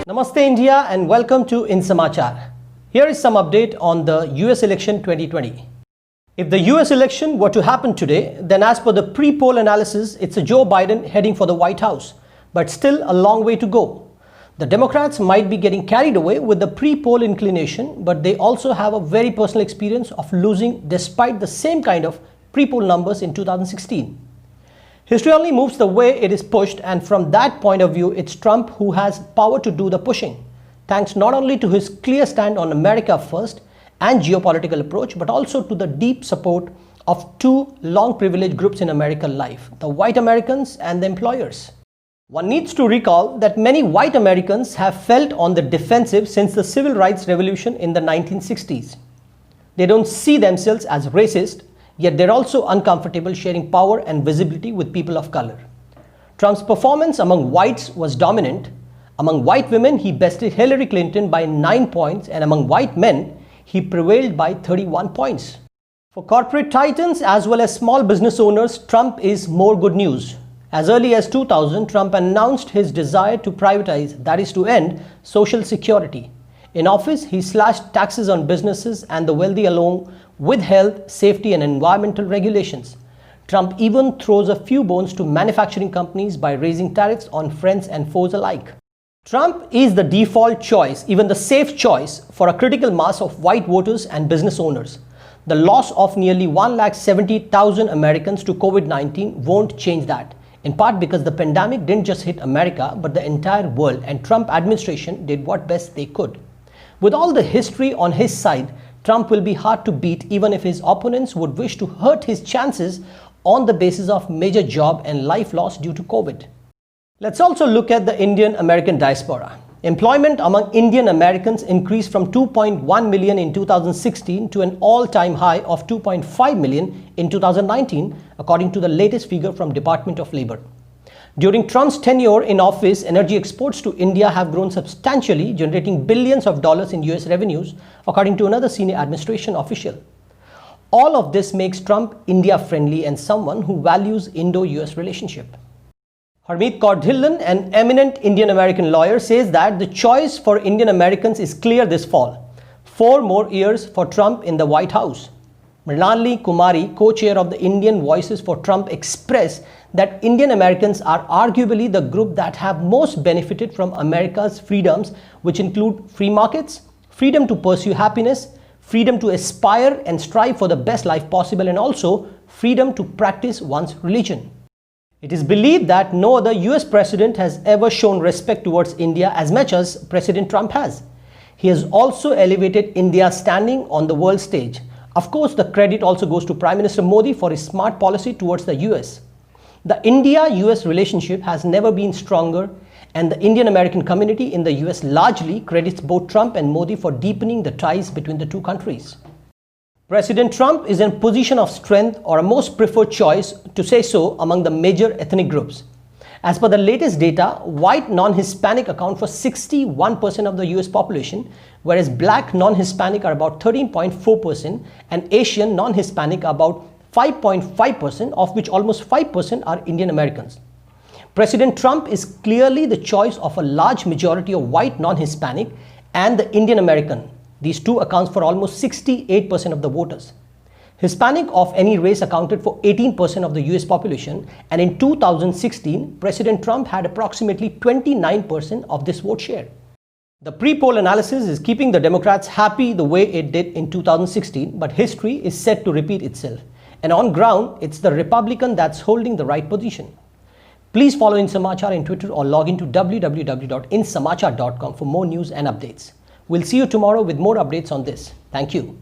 Namaste India and welcome to In Samachar. Here is some update on the US election 2020. If the US election were to happen today, then as per the pre-poll analysis, it's a Joe Biden heading for the White House, but still a long way to go. The Democrats might be getting carried away with the pre-poll inclination, but they also have a very personal experience of losing despite the same kind of pre-poll numbers in 2016. History only moves the way it is pushed, and from that point of view, it's Trump who has power to do the pushing, thanks not only to his clear stand on America first and geopolitical approach, but also to the deep support of two long privileged groups in American life, the white Americans and the employers. One needs to recall that many white Americans have felt on the defensive since the civil rights revolution in the 1960s. They don't see themselves as racist, yet they're also uncomfortable sharing power and visibility with people of color. Trump's performance among whites was dominant. Among white women, he bested Hillary Clinton by 9 points, and among white men, he prevailed by 31 points. For corporate titans as well as small business owners, Trump is more good news. As early as 2000, Trump announced his desire to privatize, that is to end Social Security. In office, he slashed taxes on businesses and the wealthy along with health, safety and environmental regulations. Trump even throws a few bones to manufacturing companies by raising tariffs on friends and foes alike. Trump is the default choice, even the safe choice, for a critical mass of white voters and business owners. The loss of nearly 170,000 Americans to COVID-19 won't change that, in part because the pandemic didn't just hit America, but the entire world, and Trump administration did what best they could. With all the history on his side, Trump will be hard to beat even if his opponents would wish to hurt his chances on the basis of major job and life loss due to COVID. Let's also look at the Indian American diaspora. Employment among Indian Americans increased from 2.1 million in 2016 to an all-time high of 2.5 million in 2019, according to the latest figure from Department of Labor. During Trump's tenure in office, energy exports to India have grown substantially, generating billions of dollars in US revenues, according to another senior administration official. All of this makes Trump India-friendly and someone who values Indo-US relationship. Harmeet Kaur Dhillon, an eminent Indian-American lawyer, says that the choice for Indian Americans is clear this fall. 4 more years for Trump in the White House. Mrinalini Kumari, co-chair of the Indian Voices for Trump, expressed that Indian Americans are arguably the group that have most benefited from America's freedoms, which include free markets, freedom to pursue happiness, freedom to aspire and strive for the best life possible, and also freedom to practice one's religion. It is believed that no other US president has ever shown respect towards India as much as President Trump has. He has also elevated India's standing on the world stage. Of course, the credit also goes to Prime Minister Modi for his smart policy towards the US. The India-US relationship has never been stronger, and the Indian-American community in the US largely credits both Trump and Modi for deepening the ties between the two countries. President Trump is in a position of strength, or a most preferred choice to say so, among the major ethnic groups. As per the latest data, white non-Hispanic account for 61% of the US population, whereas black non-Hispanic are about 13.4% and Asian non-Hispanic about 5.5%, of which almost 5% are Indian Americans. President Trump is clearly the choice of a large majority of white non-Hispanic and the Indian American. These two accounts for almost 68% of the voters. Hispanic of any race accounted for 18% of the US population, and in 2016, President Trump had approximately 29% of this vote share. The pre-poll analysis is keeping the Democrats happy the way it did in 2016, but history is set to repeat itself. And on ground, it's the Republican that's holding the right position. Please follow In Samachar in Twitter or log into www.insamachar.com for more news and updates. We'll see you tomorrow with more updates on this. Thank you.